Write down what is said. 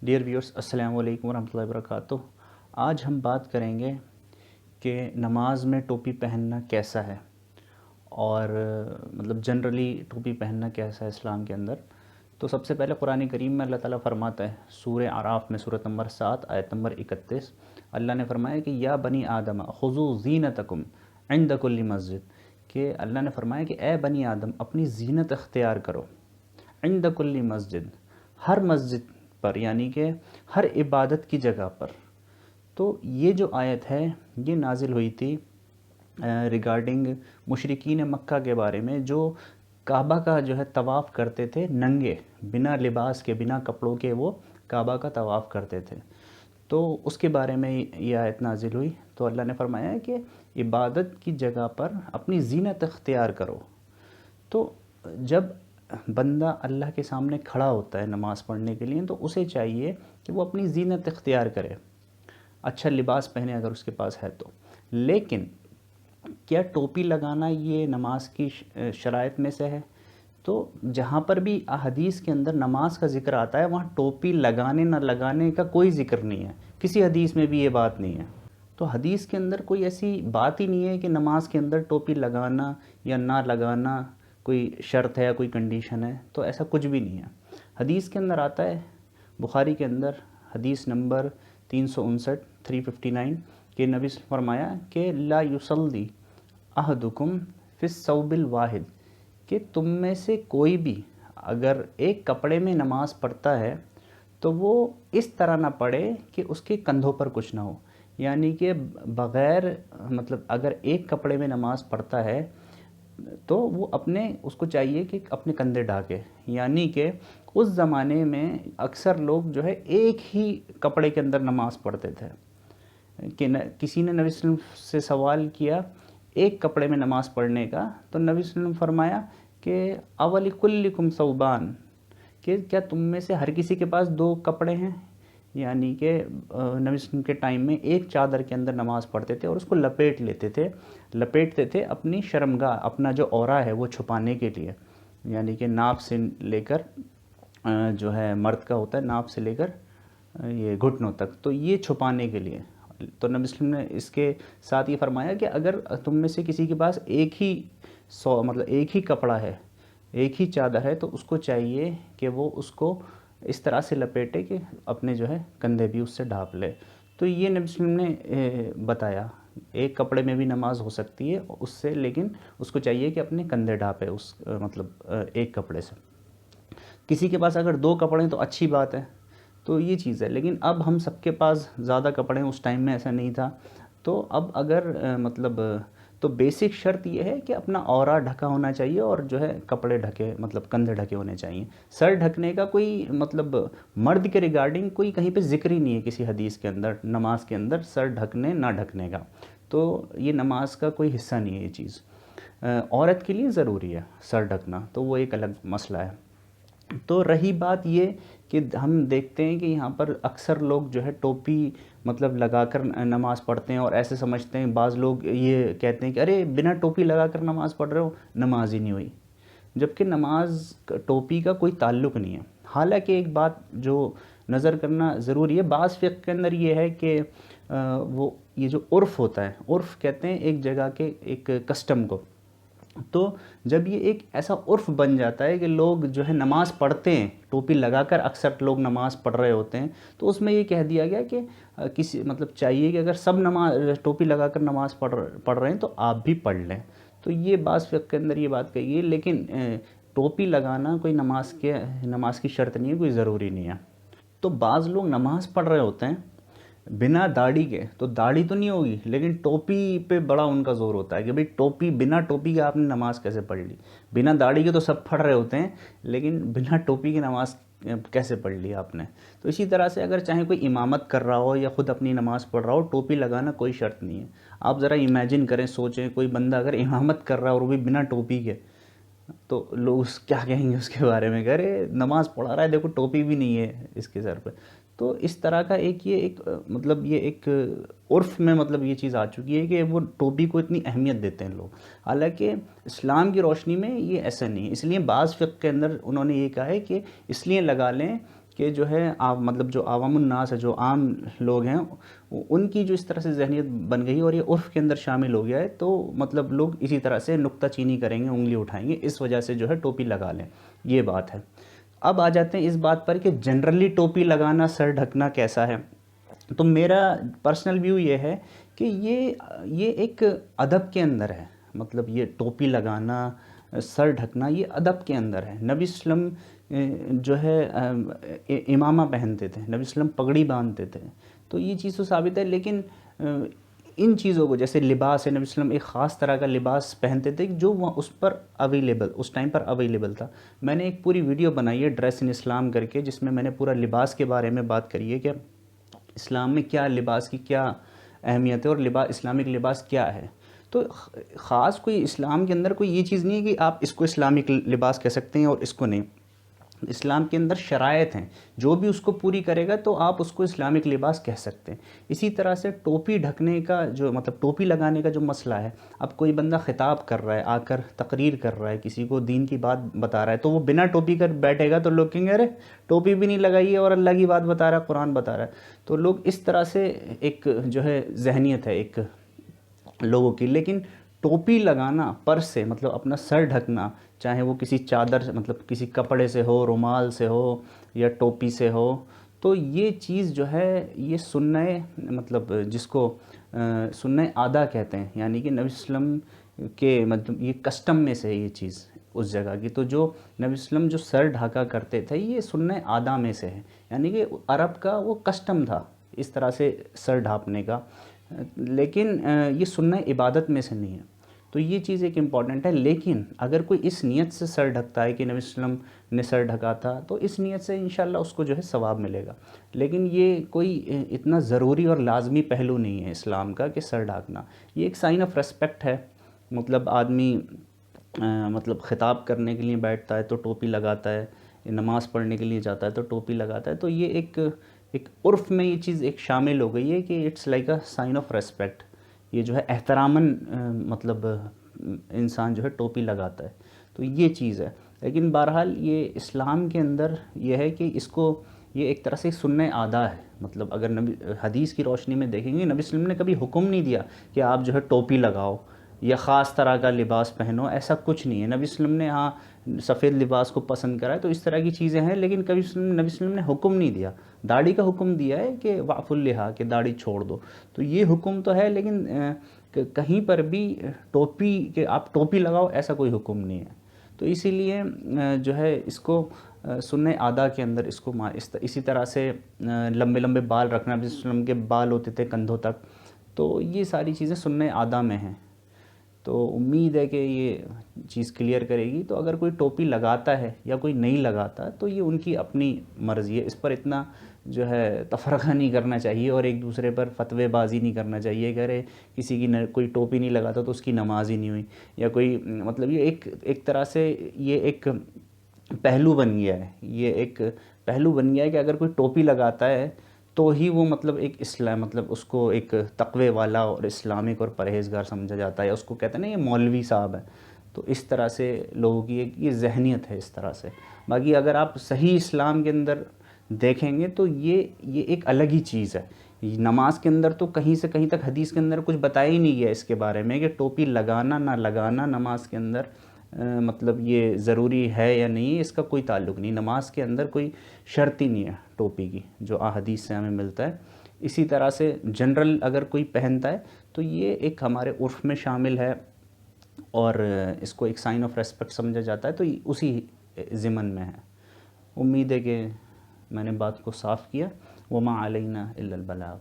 Dear viewers, السلام علیکم ورحمۃ اللہ وبرکاتہ۔ آج ہم بات کریں گے کہ نماز میں ٹوپی پہننا کیسا ہے، اور مطلب جنرلی ٹوپی پہننا کیسا ہے اسلام کے اندر۔ تو سب سے پہلے قرآن کریم میں اللہ تعالیٰ فرماتا ہے سورہ اعراف میں سورۃ نمبر 7 آیت نمبر 31، اللہ نے فرمایا کہ یا بنی آدم خذوا زینتکم عند کل مسجد، کہ اللہ نے فرمایا کہ اے بنی آدم اپنی زینت اختیار کرو عند کل مسجد، ہر مسجد پر، یعنی کہ ہر عبادت کی جگہ پر۔ تو یہ جو آیت ہے یہ نازل ہوئی تھی ریگارڈنگ مشرکین مکہ کے بارے میں، جو کعبہ کا جو ہے طواف کرتے تھے ننگے، بنا لباس کے، بنا کپڑوں کے وہ کعبہ کا طواف کرتے تھے۔ تو اس کے بارے میں یہ آیت نازل ہوئی، تو اللہ نے فرمایا ہے کہ عبادت کی جگہ پر اپنی زینت اختیار کرو۔ تو جب بندہ اللہ کے سامنے کھڑا ہوتا ہے نماز پڑھنے کے لیے، تو اسے چاہیے کہ وہ اپنی زینت اختیار کرے، اچھا لباس پہنے اگر اس کے پاس ہے تو۔ لیکن کیا ٹوپی لگانا یہ نماز کی شرائط میں سے ہے؟ تو جہاں پر بھی احادیث کے اندر نماز کا ذکر آتا ہے وہاں ٹوپی لگانے نہ لگانے کا کوئی ذکر نہیں ہے، کسی حدیث میں بھی یہ بات نہیں ہے۔ تو حدیث کے اندر کوئی ایسی بات ہی نہیں ہے کہ نماز کے اندر ٹوپی لگانا یا نہ لگانا کوئی شرط ہے یا کوئی کنڈیشن ہے، تو ایسا کچھ بھی نہیں ہے۔ حدیث کے اندر آتا ہے بخاری کے اندر حدیث نمبر 359 359 کہ نبی صلی اللہ علیہ وسلم نے فرمایا کہ لا یصلی احدکم فی الثوب الواحد، کہ تم میں سے کوئی بھی اگر ایک کپڑے میں نماز پڑھتا ہے تو وہ اس طرح نہ پڑھے کہ اس کے کندھوں پر کچھ نہ ہو، یعنی کہ بغیر مطلب اگر ایک کپڑے میں نماز پڑھتا ہے تو وہ اس کو چاہیے کہ اپنے کندھے ڈھانکے، یعنی کہ اس زمانے میں اکثر لوگ جو ہے ایک ہی کپڑے کے اندر نماز پڑھتے تھے، کہ کسی نے نبی صلی اللہ علیہ وسلم سے سوال کیا ایک کپڑے میں نماز پڑھنے کا، تو نبی صلی اللہ علیہ وسلم فرمایا کہ اولکلکم ثوبان، کہ کیا تم میں سے ہر کسی کے پاس دو کپڑے ہیں؟ یعنی کہ نبی صلی اللہ علیہ وسلم کے ٹائم میں ایک چادر کے اندر نماز پڑھتے تھے اور اس کو لپیٹتے تھے اپنی شرمگاہ، اپنا جو عورہ ہے وہ چھپانے کے لیے، یعنی کہ ناف سے لے کر جو ہے مرد کا ہوتا ہے ناف سے لے کر یہ گھٹنوں تک، تو یہ چھپانے کے لیے۔ تو نبی صلی اللہ علیہ وسلم نے اس کے ساتھ یہ فرمایا کہ اگر تم میں سے کسی کے پاس ایک ہی کپڑا ہے، ایک ہی چادر ہے، تو اس کو چاہیے کہ وہ اس کو اس طرح سے لپیٹے کہ اپنے جو ہے کندھے بھی اس سے ڈھانپ لے۔ تو یہ نبی صلی اللہ علیہ وسلم نے بتایا، ایک کپڑے میں بھی نماز ہو سکتی ہے اس سے، لیکن اس کو چاہیے کہ اپنے کندھے ڈھانپے اس مطلب ایک کپڑے سے۔ کسی کے پاس اگر دو کپڑے ہیں تو اچھی بات ہے، تو یہ چیز ہے۔ لیکن اب ہم سب کے پاس زیادہ کپڑے ہیں، اس ٹائم میں ایسا نہیں تھا، تو اب اگر تو بیسک شرط یہ ہے کہ اپنا عورہ ڈھکا ہونا چاہیے اور جو ہے کپڑے ڈھکے مطلب کندھے ڈھکے ہونے چاہیے۔ سر ڈھکنے کا کوئی مطلب مرد کے ریگارڈنگ کوئی کہیں پہ ذکر ہی نہیں ہے کسی حدیث کے اندر، نماز کے اندر سر ڈھکنے نہ ڈھکنے کا، تو یہ نماز کا کوئی حصہ نہیں ہے یہ چیز۔ عورت کے لیے ضروری ہے سر ڈھکنا، تو وہ ایک الگ مسئلہ ہے۔ تو رہی بات یہ کہ ہم دیکھتے ہیں کہ یہاں پر اکثر لوگ جو ہے ٹوپی مطلب لگا کر نماز پڑھتے ہیں، اور ایسے سمجھتے ہیں، بعض لوگ یہ کہتے ہیں کہ ارے بنا ٹوپی لگا کر نماز پڑھ رہے ہو، نماز ہی نہیں ہوئی، جبکہ نماز ٹوپی کا کوئی تعلق نہیں ہے۔ حالانکہ ایک بات جو نظر کرنا ضروری ہے، بعض فقہ کے اندر یہ ہے کہ یہ جو عرف ہوتا ہے، عرف کہتے ہیں ایک جگہ کے ایک کسٹم کو، تو جب یہ ایک ایسا عرف بن جاتا ہے کہ لوگ جو ہے نماز پڑھتے ہیں ٹوپی لگا کر، اکثر لوگ نماز پڑھ رہے ہوتے ہیں، تو اس میں یہ کہہ دیا گیا کہ کسی مطلب چاہیے کہ اگر سب ٹوپی لگا کر نماز پڑھ رہے ہیں تو آپ بھی پڑھ لیں۔ تو یہ بعض فقہ کے اندر یہ بات کہی ہے، لیکن ٹوپی لگانا کوئی نماز کی شرط نہیں ہے، کوئی ضروری نہیں ہے۔ تو بعض لوگ نماز پڑھ رہے ہوتے ہیں بنا داڑھی کے، تو داڑھی تو نہیں ہوگی لیکن ٹوپی پہ بڑا ان کا زور ہوتا ہے کہ بھئی بنا ٹوپی کے آپ نے نماز کیسے پڑھ لی؟ بنا داڑھی کے تو سب پڑھ رہے ہوتے ہیں، لیکن بنا ٹوپی کی نماز کیسے پڑھ لی آپ نے؟ تو اسی طرح سے اگر چاہے کوئی امامت کر رہا ہو یا خود اپنی نماز پڑھ رہا ہو، ٹوپی لگانا کوئی شرط نہیں ہے۔ آپ ذرا امیجن کریں، سوچیں، کوئی بندہ اگر امامت کر رہا ہے اور وہ بھی بنا ٹوپی کے، تو لوگ کیا کہیں گے اس کے بارے میں؟ کہ ارے نماز پڑھا رہا ہے، دیکھو ٹوپی بھی نہیں ہے اس کے سر پہ۔ تو اس طرح کا یہ ایک عرف میں مطلب یہ چیز آ چکی ہے کہ وہ ٹوپی کو اتنی اہمیت دیتے ہیں لوگ، حالانکہ اسلام کی روشنی میں یہ ایسا نہیں ہے۔ اس لیے بعض فقہ کے اندر انہوں نے یہ کہا ہے کہ اس لیے لگا لیں کہ جو ہے مطلب جو عوام الناس ہے، جو عام لوگ ہیں، ان کی جو اس طرح سے ذہنیت بن گئی اور یہ عرف کے اندر شامل ہو گیا ہے، تو مطلب لوگ اسی طرح سے نکتہ چینی کریں گے، انگلی اٹھائیں گے، اس وجہ سے جو ہے ٹوپی لگا لیں، یہ بات ہے۔ اب آ جاتے ہیں اس بات پر کہ جنرلی ٹوپی لگانا، سر ڈھکنا کیسا ہے۔ تو میرا پرسنل ویو یہ ہے کہ یہ ایک ادب کے اندر ہے، مطلب یہ ٹوپی لگانا، سر ڈھکنا، یہ ادب کے اندر ہے۔ نبی صلی اللہ علیہ وسلم جو ہے امامہ پہنتے تھے، نبی صلی اللہ علیہ وسلم پگڑی باندھتے تھے، تو یہ چیز تو ثابت ہے۔ لیکن ان چیزوں کو، جیسے لباس ہے، نبی صلی اللہ علیہ وسلم ایک خاص طرح کا لباس پہنتے تھے جو وہ اس پر اویلیبل، اس ٹائم پر اویلیبل تھا۔ میں نے ایک پوری ویڈیو بنائی ہے ڈریس ان اسلام کر کے، جس میں میں نے پورا لباس کے بارے میں بات کری ہے کہ اسلام میں کیا لباس کی کیا اہمیت ہے اور اسلامک لباس کیا ہے۔ تو خاص کوئی اسلام کے اندر کوئی یہ چیز نہیں ہے کہ آپ اس کو اسلامک لباس کہہ سکتے ہیں اور اس کو نہیں۔ اسلام کے اندر شرائط ہیں، جو بھی اس کو پوری کرے گا تو آپ اس کو اسلامک لباس کہہ سکتے ہیں۔ اسی طرح سے ٹوپی ڈھکنے کا جو مطلب ٹوپی لگانے کا جو مسئلہ ہے، اب کوئی بندہ خطاب کر رہا ہے، آ کر تقریر کر رہا ہے، کسی کو دین کی بات بتا رہا ہے، تو وہ بنا ٹوپی کر بیٹھے گا تو لوگ کہیں گے ارے ٹوپی بھی نہیں لگائی ہے اور اللہ کی بات بتا رہا ہے، قرآن بتا رہا ہے۔ تو لوگ اس طرح سے ایک جو ہے ذہنیت ہے ایک لوگوں کی۔ لیکن ٹوپی لگانا پر سے، مطلب اپنا سر ڈھکنا، چاہے وہ کسی چادر، مطلب کسی کپڑے سے ہو، رومال سے ہو یا ٹوپی سے ہو، تو یہ چیز جو ہے یہ سنہ، مطلب جس کو سنہ عادہ کہتے ہیں، یعنی کہ نبی صلی اللہ علیہ وسلم کے مطلب یہ کسٹم میں سے ہے یہ چیز اس جگہ کی۔ تو جو نبی صلی اللہ علیہ وسلم جو سر ڈھاکا کرتے تھے، یہ سنہ عادہ میں سے ہے، یعنی کہ عرب کا وہ کسٹم تھا اس طرح سے سر ڈھانپنے کا، لیکن یہ سنہ عبادت میں سے نہیں ہے۔ تو یہ چیز ایک امپورٹنٹ ہے۔ لیکن اگر کوئی اس نیت سے سر ڈھکتا ہے کہ نبی صلی اللہ علیہ وسلم نے سر ڈھکا تھا، تو اس نیت سے انشاءاللہ اس کو جو ہے ثواب ملے گا۔ لیکن یہ کوئی اتنا ضروری اور لازمی پہلو نہیں ہے اسلام کا کہ سر ڈھانپنا، یہ ایک سائن آف ریسپیکٹ ہے۔ مطلب آدمی مطلب خطاب کرنے کے لیے بیٹھتا ہے تو ٹوپی لگاتا ہے، نماز پڑھنے کے لیے جاتا ہے تو ٹوپی لگاتا ہے، تو یہ ایک عرف میں یہ چیز ایک شامل ہو گئی ہے کہ it's like a sign of respect, یہ جو ہے احتراماً مطلب انسان جو ہے ٹوپی لگاتا ہے، تو یہ چیز ہے۔ لیکن بہرحال یہ اسلام کے اندر یہ ہے کہ اس کو یہ ایک طرح سے سنہ عادہ ہے۔ مطلب اگر حدیث کی روشنی میں دیکھیں گے، نبی صلی اللہ علیہ وسلم نے کبھی حکم نہیں دیا کہ آپ جو ہے ٹوپی لگاؤ یا خاص طرح کا لباس پہنو، ایسا کچھ نہیں ہے۔ نبی صلی اللہ علیہ وسلم نے ہاں سفید لباس کو پسند کرا ہے، تو اس طرح کی چیزیں ہیں، لیکن کبھی نبی صلی اللہ علیہ وسلم نے حکم نہیں دیا۔ داڑھی کا حکم دیا ہے کہ وعف اللحیٰ، کہ داڑھی چھوڑ دو، تو یہ حکم تو ہے، لیکن کہیں پر بھی ٹوپی کہ آپ ٹوپی لگاؤ ایسا کوئی حکم نہیں ہے۔ تو اسی لیے جو ہے اس کو سنہ عادہ کے اندر اس کو اسی طرح سے لمبے لمبے بال رکھنا، نبی صلی اللہ علیہ وسلم کے بال ہوتے تھے کندھوں تک، تو یہ ساری چیزیں سنہ عادہ میں ہیں۔ تو امید ہے کہ یہ چیز کلیئر کرے گی۔ تو اگر کوئی ٹوپی لگاتا ہے یا کوئی نہیں لگاتا تو یہ ان کی اپنی مرضی ہے، اس پر اتنا جو ہے تفرقہ نہیں کرنا چاہیے اور ایک دوسرے پر فتوے بازی نہیں کرنا چاہیے کہ ارے کسی کی کوئی ٹوپی نہیں لگاتا تو اس کی نماز ہی نہیں ہوئی، یا کوئی مطلب یہ ایک طرح سے یہ ایک پہلو بن گیا ہے، یہ ایک پہلو بن گیا ہے کہ اگر کوئی ٹوپی لگاتا ہے تو ہی وہ مطلب ایک اسلام، مطلب اس کو ایک تقوی والا اور اسلامک اور پرہیزگار سمجھا جاتا ہے، اس کو کہتے ہیں نا یہ مولوی صاحب ہے۔ تو اس طرح سے لوگوں کی یہ ذہنیت ہے اس طرح سے۔ باقی اگر آپ صحیح اسلام کے اندر دیکھیں گے تو یہ ایک الگ ہی چیز ہے۔ نماز کے اندر تو کہیں سے کہیں تک حدیث کے اندر کچھ بتایا ہی نہیں گیا اس کے بارے میں کہ ٹوپی لگانا نہ لگانا نماز کے اندر مطلب یہ ضروری ہے یا نہیں، اس کا کوئی تعلق نہیں۔ نماز کے اندر کوئی شرط ہی نہیں ہے ٹوپی کی، جو حدیث سے ہمیں ملتا ہے۔ اسی طرح سے جنرل اگر کوئی پہنتا ہے تو یہ ایک ہمارے عرف میں شامل ہے اور اس کو ایک سائن آف ریسپیکٹ سمجھا جاتا ہے، تو اسی ضمن میں ہے۔ امید ہے کہ میں نے بات کو صاف کیا۔ وما علینا الا البلاغ۔